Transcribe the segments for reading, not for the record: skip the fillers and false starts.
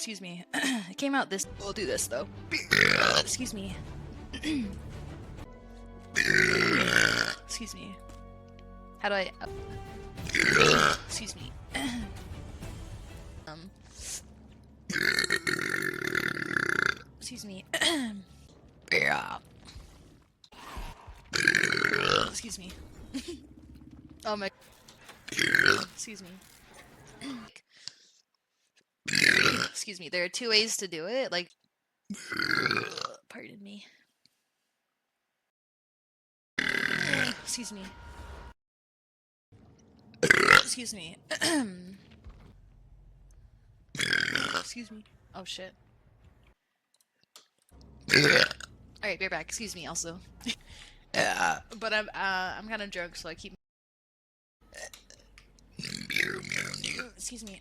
Excuse me. It came out this. We'll do this though. Excuse me. Excuse me. How do I? Excuse me. Excuse me. Excuse me. Oh my. Excuse me. Excuse me. There are two ways to do it. Like, pardon me. Excuse me. Excuse me. Excuse me. Oh shit. Alright, be right back. Excuse me also. But I'm kind of drunk, so I keep. Excuse me.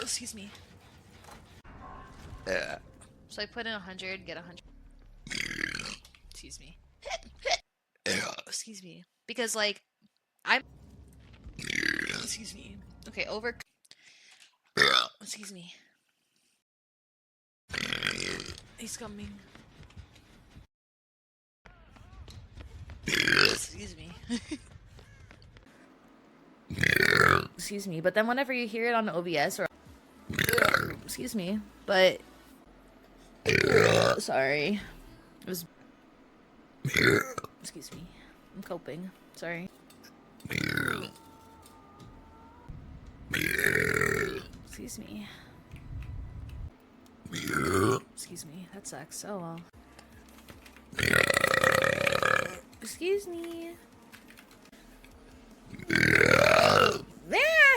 Excuse me. So I put in 100, get 100. Excuse me. Excuse me. Because like, I'm. Excuse me. Okay, over. Excuse me. He's coming. Excuse me. Excuse me, but then whenever you hear it on OBS or excuse me, but sorry. It was excuse me. I'm coping. Sorry. Excuse me. Excuse me. That sucks. Oh well. Excuse me.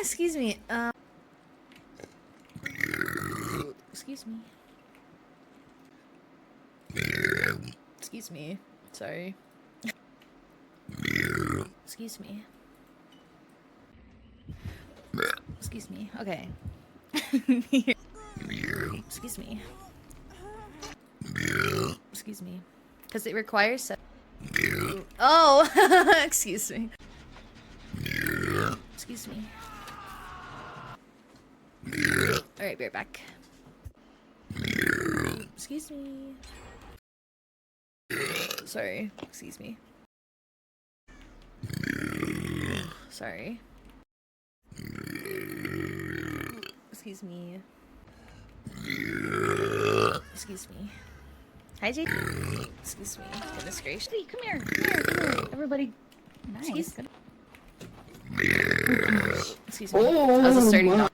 Excuse me. Excuse me. Excuse me. Sorry. Excuse me. Excuse me. Okay. Excuse me. Excuse me. Because it requires. Oh! Excuse me. Excuse me. Alright, be right back. Excuse me. Sorry. Excuse me. Sorry. Excuse me. Excuse me. Hi, Jake. Excuse me. Goodness gracious. Hey, come here. Come here. Come here. Everybody. Nice. Excuse me. Oh, I was just starting to...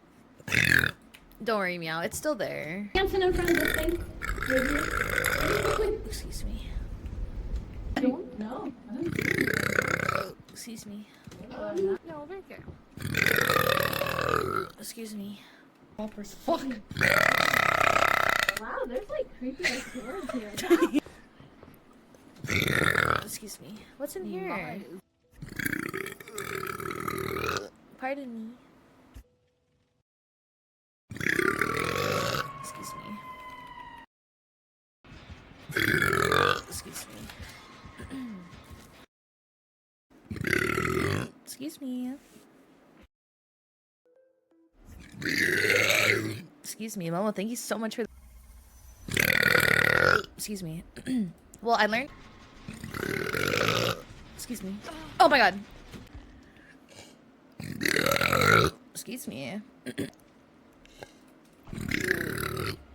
Don't worry, Meow. It's still there. Dancing in front of this thing. Excuse me. I don't know. Excuse me. No, right there. Excuse me. Fuck. Wow, there's like creepy swords here. Excuse me. What's in here? Pardon me. Excuse me. Excuse me. Excuse me. Excuse me, Momo. Thank you so much for. Excuse me. Well, I learned. Excuse me. Oh my god. Excuse me.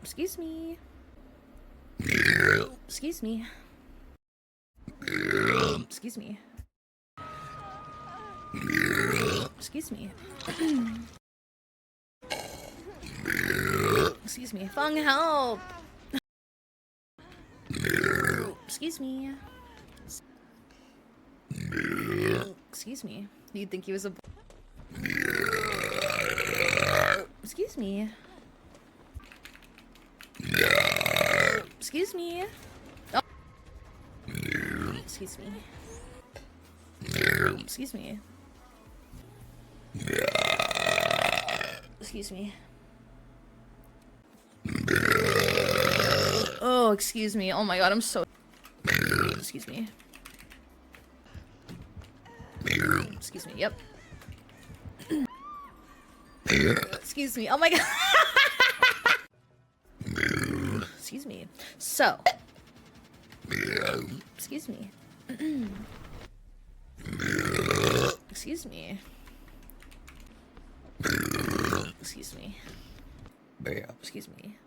Excuse me. Excuse me. Excuse me. Excuse me. Excuse me. Fung, help! Excuse me. Excuse me. You'd think he was a... Excuse me. Excuse me. Oh. Excuse me. Excuse me. Excuse me. Oh, excuse me. Oh my god, I'm so... Excuse me. Excuse me, yep. Excuse me. Oh my god. Excuse me. So. Excuse me. Excuse me. Excuse me. Excuse me.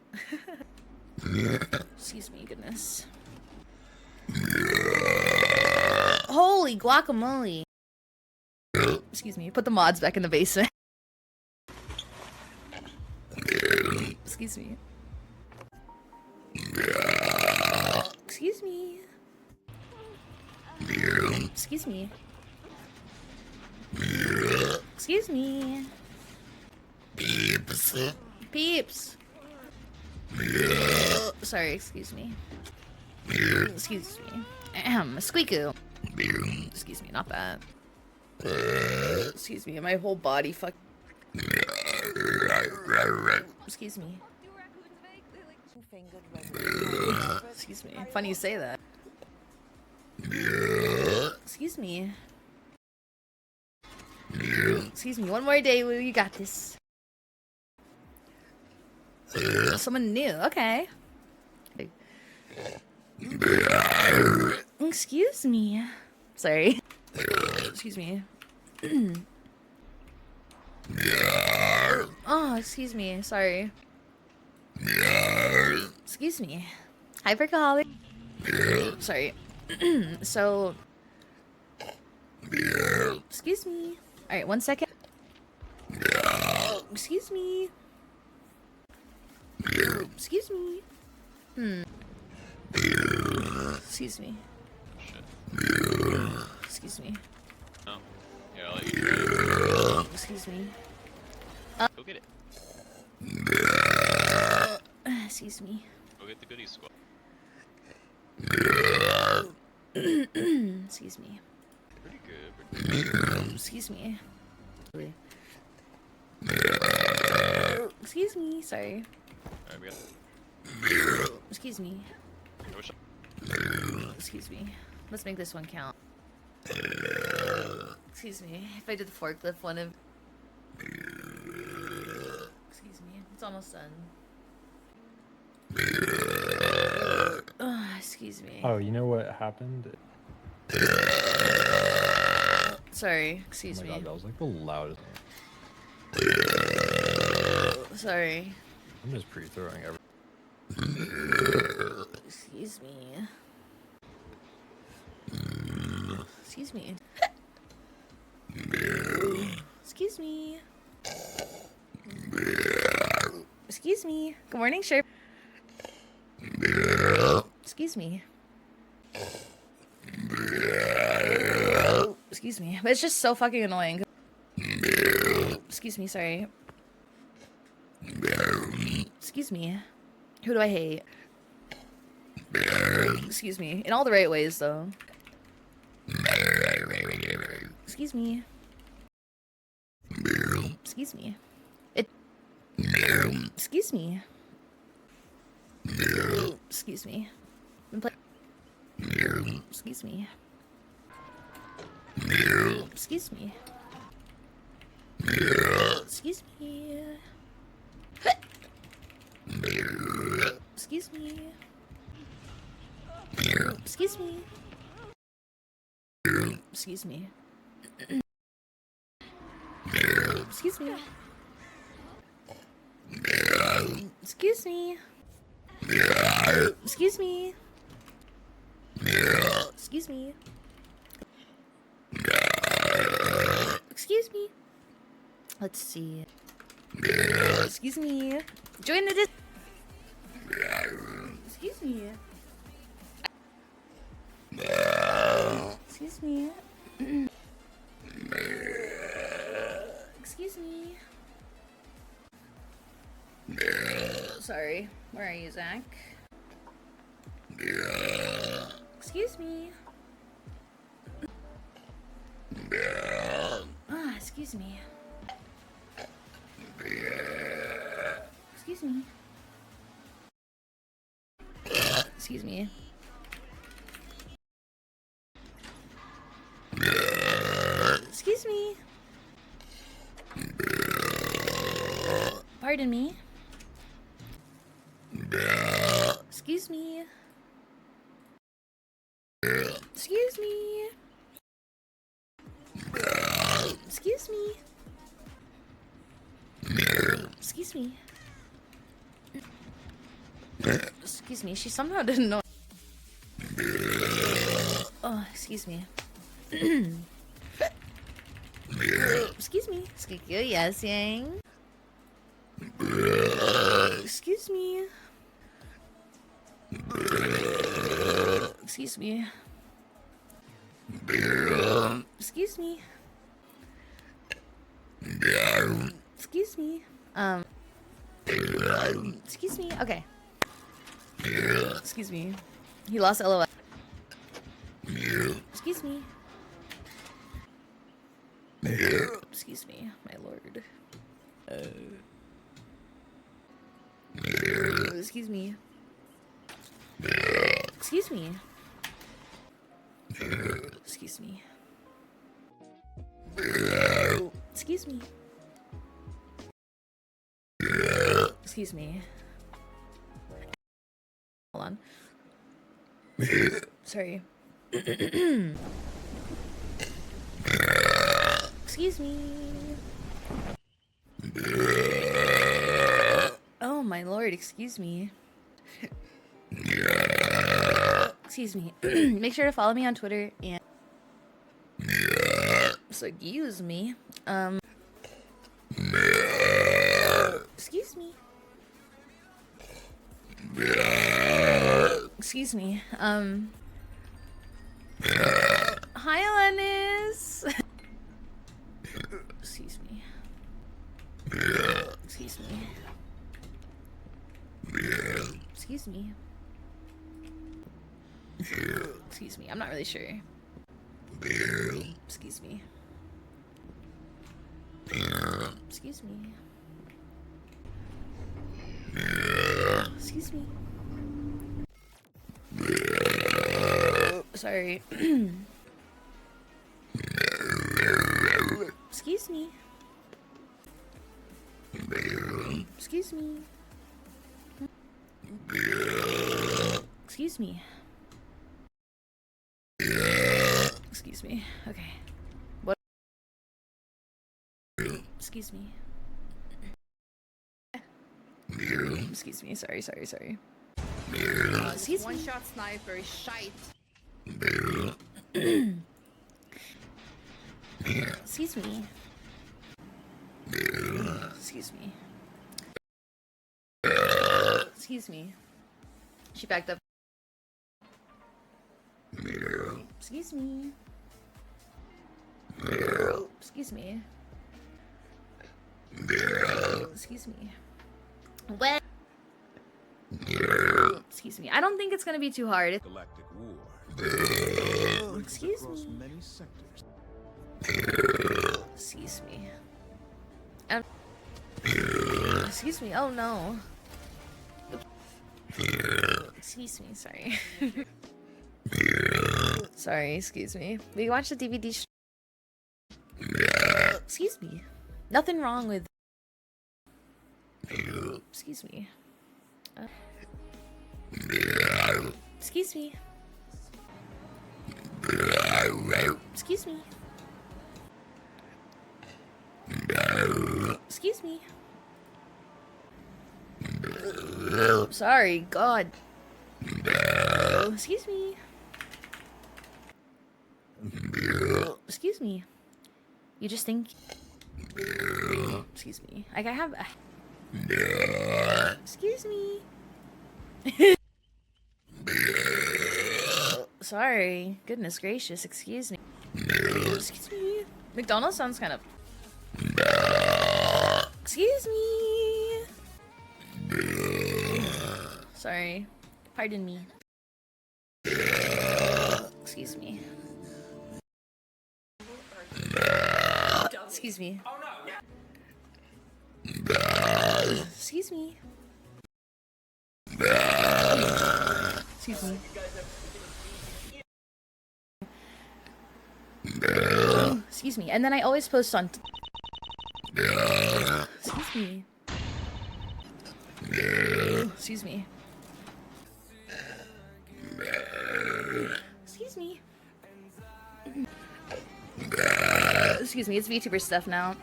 Excuse me, goodness. Holy guacamole. Excuse me. Put the mods back in the basement. Excuse me. Excuse me. Excuse me. Excuse me. Peeps. Peeps. Sorry, excuse me. Excuse me. Squeaku. Excuse me, not that. Excuse me, my whole body fuck. Excuse me. Excuse me. Funny you say that. Excuse me. Excuse me. One more day, Lou. You got this. Someone new. Okay. Excuse me. Sorry. Excuse me. Oh, excuse me. Sorry. Excuse me. Hypercolic. Sorry. So. Excuse me. Alright, 1 second. Excuse me. Excuse me. Excuse me. Excuse me. Oh. Yeah, I'll let you try it. Excuse me. Go get it. Excuse me. Go get the goodie squad. Excuse me. Pretty good. Excuse me. Excuse me. Sorry. Alright, we got Excuse me. no shot. Excuse me. Let's make this one count. Excuse me. If I did the forklift one of. Excuse me. It's almost done. Excuse me. Oh, you know what happened? Sorry. Excuse Oh my me. god, that was like the loudest. Sorry. I'm just pre-throwing everything. Excuse me. Excuse me. Excuse me. Excuse me. Good morning, sir. Excuse me. Excuse me. But it's just so fucking annoying. Excuse me, sorry. Excuse me. Who do I hate? Excuse me. In all the right ways, though. Excuse me. Excuse me. Excuse me. Excuse me. Excuse me. Excuse me. Excuse me. Excuse me. Excuse me. Excuse me. Excuse me. Excuse me. Excuse me. Excuse me. Excuse me. Let's see. Excuse me. Join the dis. Excuse me. Excuse me. Excuse me. Sorry. Where are you, Zach? Excuse me. Excuse me. Excuse me. Excuse me. Excuse me. Pardon me. Excuse me. Excuse me. Excuse me. Excuse me. Excuse me. She somehow didn't know. Oh, excuse me. Excuse me. Yes, yang. Excuse me. Excuse me. Excuse me. Excuse me. Excuse me. Okay. Excuse me. He lost LOL. Excuse me. Excuse me, my lord. Excuse me. Excuse me. Excuse me. Excuse me. Excuse me. Hold on. Sorry. Excuse me. Oh my lord, excuse me. Excuse me. Make sure to follow me on Twitter and so excuse me. Excuse me. Excuse me. Hi, Alanis. Excuse me. Excuse me. Excuse me. Excuse me. I'm not really sure. Excuse me. Excuse me. Excuse me. Sorry. Excuse me. Excuse me. Excuse me. Excuse me. Okay. What? Excuse me. Excuse me. Sorry. Excuse me. One-shot sniper, shite. Excuse me. Excuse me. Excuse me. She backed up. Excuse me. Excuse me. Excuse me. What? Excuse me. I don't think it's gonna be too hard. Galactic war. Excuse Across me. many sectors. Excuse me. Excuse me. Oh no. Excuse me. Sorry. Sorry. Excuse me. We watched the DVD. Excuse me. Nothing wrong with. Excuse me. Excuse me. Excuse me. Excuse me. Sorry, God. Excuse me. Excuse me. You just think. Excuse me. I have. Excuse me. Sorry. Goodness gracious. Excuse me. Excuse me. McDonald's sounds kind of. Excuse me. Sorry. Pardon me. Excuse me. Excuse me. Excuse me. Excuse me. Excuse me. And then I always post on. Excuse me. Excuse me. Excuse me. Excuse me, it's VTuber stuff now.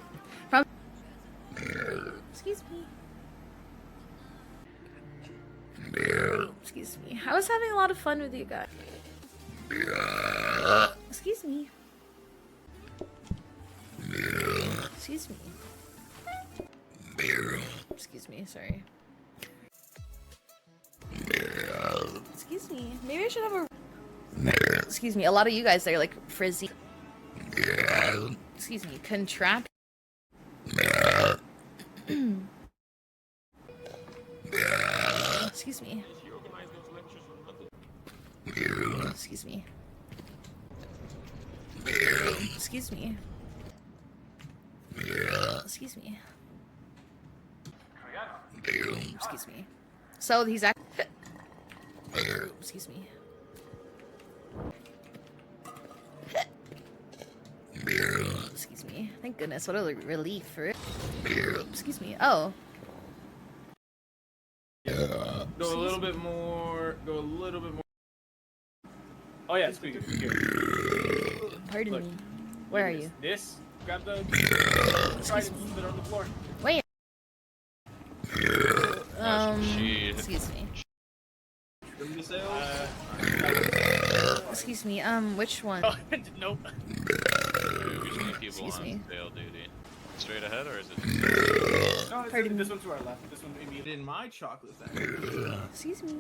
Excuse me. Excuse me. I was having a lot of fun with you guys. Excuse me. Excuse me. Excuse me, sorry. Excuse me. Maybe I should have a... Excuse me, a lot of you guys that are like frizzy. Excuse me, contract. Excuse me. Excuse me. Excuse me. Excuse me. Excuse me. So he's act. Excuse me. Excuse me. Thank goodness. What a relief for it. Excuse me. Oh. Go a little bit more. Go a little bit more. Oh yeah, speaker. Pardon Look. me. Where are you? This. Grab the. Try to put it on the floor. Wait. She. Excuse me. Remember the sales? Excuse me. Which one? Oh, nope. Usually people Excuse on me. sale duty. Straight ahead, or is it? No, it's Pardon this me. one to our left. This one maybe in my chocolate factory. Excuse me.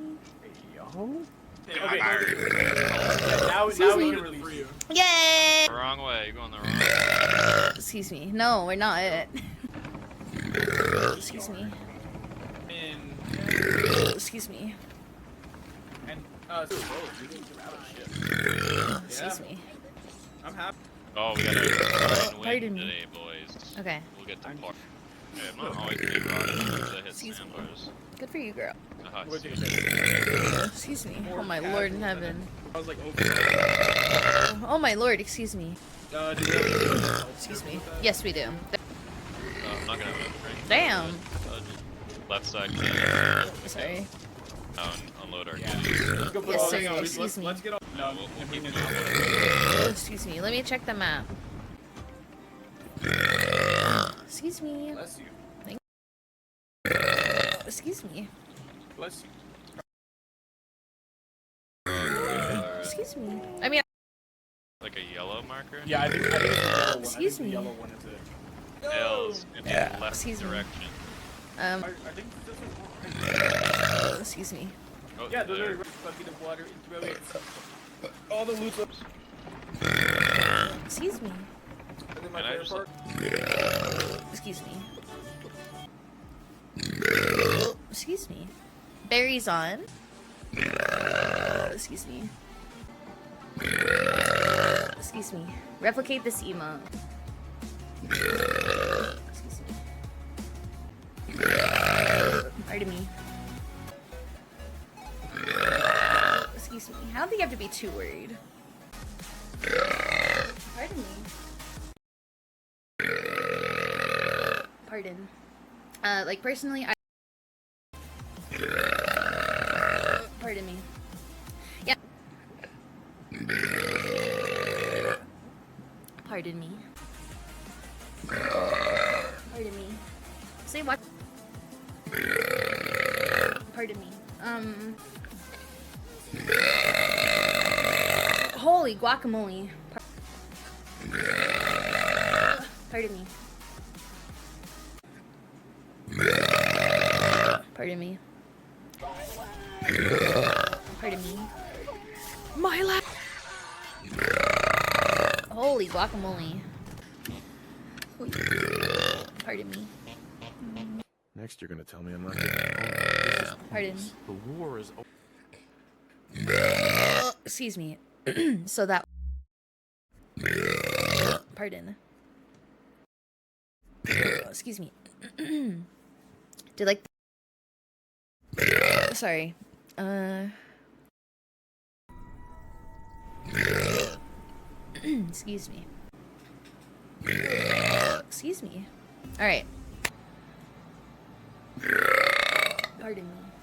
Okay. Now we me. can release. Yay! The wrong way. You're going the wrong way. Excuse me. No, we're not. Excuse me. And Excuse me. so you can get out of shit. Excuse me. I'm happy. Oh, we gotta try and win Pardon me. today, boys. Okay. We'll get to par. Okay, I'm not always being wrong to hit Excuse me. sandbars. Good for you, girl. Aha, We're excuse taking me. Excuse me. Oh my lord in heaven. I was like, oh. Oh my lord, excuse me. Do we have Excuse me. Yes, we do. I'm not gonna have a drink. Damn. Just left side. Sorry. Down, unload our Yeah. kitties. Let's go put Yes, all sir. these on. Excuse me. Let's get all. No, We'll keep it Excuse me. Let me check the map. Excuse me. Bless you. Excuse me. Bless you. Excuse me. I mean, Like a yellow marker? Yeah, I think it's the yellow one. Excuse me. The yellow one is it. Tails in the left Excuse me. direction. I think this one's excuse me. Oh, yeah, those there. are bucket of water. Throw it. All the loot ups. Excuse me. And then my And I favorite just- part. Excuse me. Excuse me. Berries on. Excuse me. Excuse me. Replicate this emote. Excuse me. Pardon me. Excuse me. I don't think you have to be too worried. Pardon me. Pardon. Like personally, I. Pardon me. Yeah. Pardon me. Pardon me. Say what? Pardon me. Holy guacamole. Pardon me. Pardon me. Pardon me. My lap. Holy guacamole. Pardon me. Next, you're gonna tell me I'm not getting Pardon. The war is over. Excuse me. So that. Pardon. Excuse me. Did like. Sorry. Excuse me. Excuse me. All right. Pardon me.